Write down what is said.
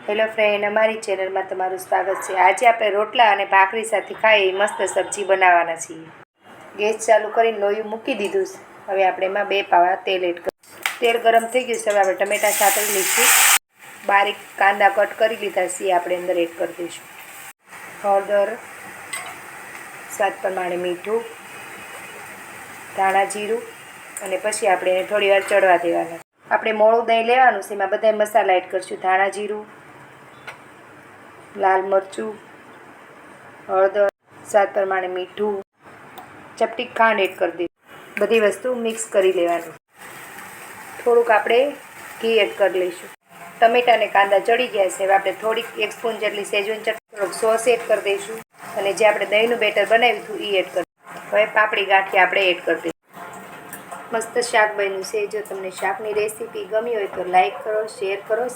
Hello friend, અમારી ચેનલમાં તમારું સ્વાગત છે। આજે આપણે રોટલા અને ભાખરી સાથે ખાઈ એવી મસ્ત સબ્જી બનાવવાના છીએ। ગેસ ચાલુ કરીને લોયું મૂકી દીધું છે। હવે આપણે એમાં 2 પાવડા તેલ એડ કરીશું। તેલ ગરમ થઈ ગયું છે। હવે આપણે ટમેટા સાતળી લઈશું। બારીક કાંદા કટ કરી લીધા છે, આપણે અંદર એડ કરી દઈશું। હળદર, સ્વાદ પ્રમાણે મીઠું, ધાણા જીરું અને પછી આપણે એને થોડી વાર ચડવા દેવાના। આપણે મોળું દહીં લેવાનું છે, એમાં બધા મસાલા એડ કરીશું। ધાણા જીરું, લાલ મરચું, હળદર, સ્વાદ પ્રમાણે મીઠું, ચપટી ખાંડ એડ કરી દઈશું। બધી વસ્તુ મિક્સ કરી લેવાનું। થોડુંક આપણે ઘી એડ કરી લઈશું। ટમેટા અને કાંદા ચડી ગયા છે। હવે આપણે થોડીક 1 સ્પૂન જેટલી સેજવાન ચટણી, થોડોક સોસ એડ કરી દઈશું અને જે આપણે દહીંનું બેટર બનાવ્યું હતું એ એડ કરી। હવે પાપડી ગાંઠિયા આપણે એડ કરી દઈશું। મસ્ત શાક બન્યું છે। જો તમને શાકની રેસીપી ગમી હોય તો લાઈક કરો, શેર કરો।